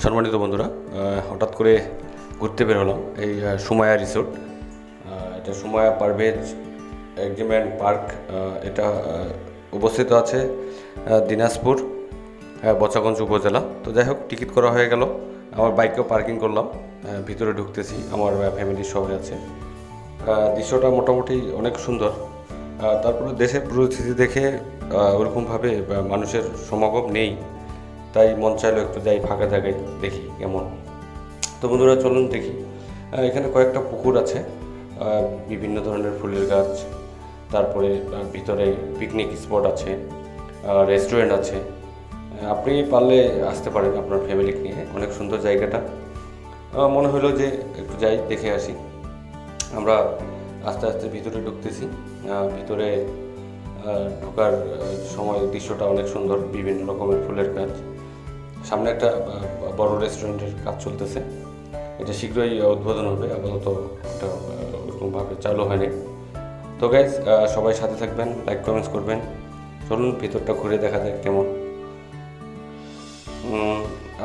সম্মানিত বন্ধুরা, হঠাৎ করে ঘুরতে বের হলাম এই সুমায়া রিসোর্ট। এটা সুমায়া পারভেজ এগ্রিমেন্ট পার্ক। এটা অবস্থিত আছে দিনাজপুর, বচাগঞ্জ উপজেলা। তো যাই হোক, টিকিট করা হয়ে গেল, আমার বাইককেও পার্কিং করলাম। ভিতরে ঢুকতেছি, আমার ফ্যামিলির সবাই আছে। দৃশ্যটা মোটামুটি অনেক সুন্দর। তারপরে দেশের পরিস্থিতি দেখে ওরকমভাবে মানুষের সমাগম নেই, তাই মন চাইলো একটু যাই ফাঁকা জায়গায় দেখি কেমন। তো বন্ধুরা চলুন দেখি। এখানে কয়েকটা পুকুর আছে, বিভিন্ন ধরনের ফুলের গাছ, তারপরে ভিতরে পিকনিক স্পট আছে, রেস্টুরেন্ট আছে। আপনি পারলে আসতে পারেন আপনার ফ্যামিলি নিয়ে, অনেক সুন্দর জায়গাটা। মনে হলো যে একটু যাই দেখে আসি। আমরা আস্তে আস্তে ভিতরে ঢুকতেছি। ভিতরে ঢোকার সময় দৃশ্যটা অনেক সুন্দর, বিভিন্ন রকমের ফুলের গাছ। সামনে একটা বড় রেস্টুরেন্টের কাজ চলতেছে, এটা শীঘ্রই উদ্বোধন হবে। আপাতত এটা ওরকমভাবে চালু হয়নি। তো গাইজ, সবাই সাথে থাকবেন, লাইক কমেন্টস করবেন। চলুন ভিতরটা ঘুরে দেখা যায় কেমন।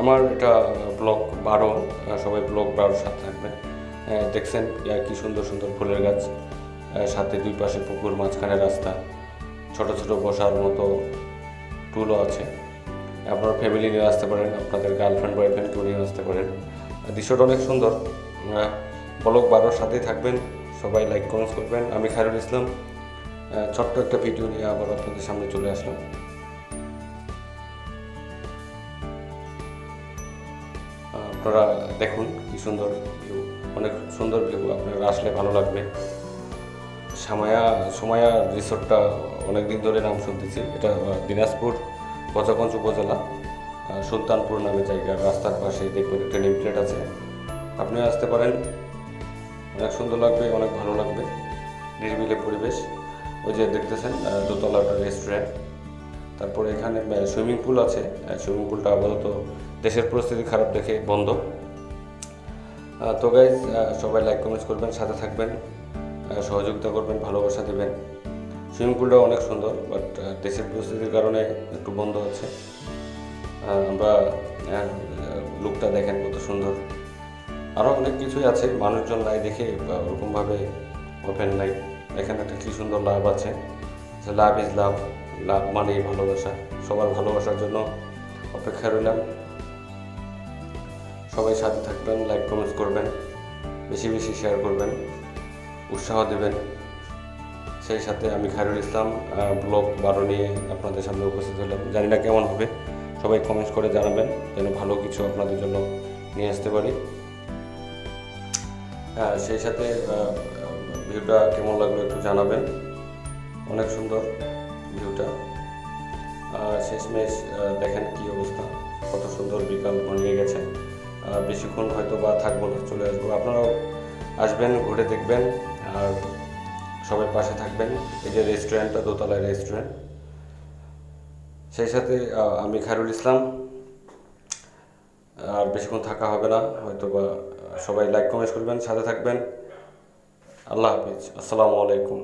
আমার এটা ব্লক 12, সবাই ব্লক 12 সাথে থাকবেন। দেখছেন কি সুন্দর সুন্দর ফুলের গাছ, সাথে দুই পাশে পুকুর, মাঝখানে রাস্তা, ছোট ছোট বসার মতো টুলও আছে। আপনার ফ্যামিলি নিয়ে আসতে পারেন, আপনাদের গার্লফ্রেন্ড বয়ফ্রেন্ডকেও নিয়ে আসতে পারেন। দৃশ্যটা অনেক সুন্দর। ব্লক 12 সাথেই থাকবেন, সবাই লাইক কমেন্টস করবেন। আমি খায়রুল ইসলাম, ছোট্ট একটা ভিডিও নিয়ে আবার আপনাদের সামনে চলে আসলাম। আপনারা দেখুন কি সুন্দর ভিউ, অনেক সুন্দর ভিউ, আপনারা আসলে ভালো লাগবে। সুমায়া রিসোর্টটা অনেক দিন ধরে নাম শুনতেছি। এটা দিনাজপুর বচাগঞ্জ উপজেলা, সুলতানপুর নামে জায়গা। রাস্তার পাশে দেখবেন একটা নেম প্লেট আছে, আপনিও আসতে পারেন। অনেক সুন্দর লাগবে, অনেক ভালো লাগবে, নিরিবিলি পরিবেশ। ওই যে দেখতেছেন দোতলা একটা রেস্টুরেন্ট। তারপরে এখানে সুইমিং পুল আছে। সুইমিং পুলটা আপাতত দেশের পরিস্থিতি খারাপ দেখে বন্ধ। তো গাইজ, সবাই লাইক কমেন্টস করবেন, সাথে থাকবেন, সহযোগিতা করবেন, ভালোবাসা দেবেন। সুইমিং পুলটা অনেক সুন্দর, বাট দেশের পরিস্থিতির কারণে একটু বন্ধ আছে। আমরা লুকটা দেখেন কত সুন্দর। আরও অনেক কিছুই আছে, মানুষজন নাই দেখে ওরকমভাবে ওপেন নাই। এখানে একটা কী সুন্দর লাভ আছে, লাভ ইজ লাভ, লাভ মানেই ভালোবাসা। সবার ভালোবাসার জন্য অপেক্ষা রইলাম। সবাই সাথে থাকবেন, লাইক কমেন্টস করবেন, বেশি বেশি শেয়ার করবেন, উৎসাহ দেবেন। সেই সাথে আমি খায়রুল ইসলাম, ব্লক 12 নিয়ে আপনাদের সামনে উপস্থিত হলাম। জানি না কেমন হবে, সবাই কমেন্টস করে জানাবেন যেন ভালো কিছু আপনাদের জন্য নিয়ে আসতে পারি। সেই সাথে ভিউটা কেমন লাগলো একটু জানাবেন। অনেক সুন্দর ভিউটা। শেষমেশ দেখেন কি অবস্থা, কত সুন্দর বিকাল ঘনিয়ে গেছে। বেশিক্ষণ হয়তো বা থাকবো না, চলে আসবো। আপনারাও আসবেন, ঘুরে দেখবেন, আর সবাই পাশে থাকবেন। এই যে রেস্টুরেন্টটা, দোতলায় রেস্টুরেন্ট। সেই সাথে আমি খায়রুল ইসলাম, আর বেশিক্ষণ থাকা হবে না হয়তো বা। সবাই লাইক কমেন্ট করবেন, সাথে থাকবেন। আল্লাহ হাফিজ, আসসালামু আলাইকুম।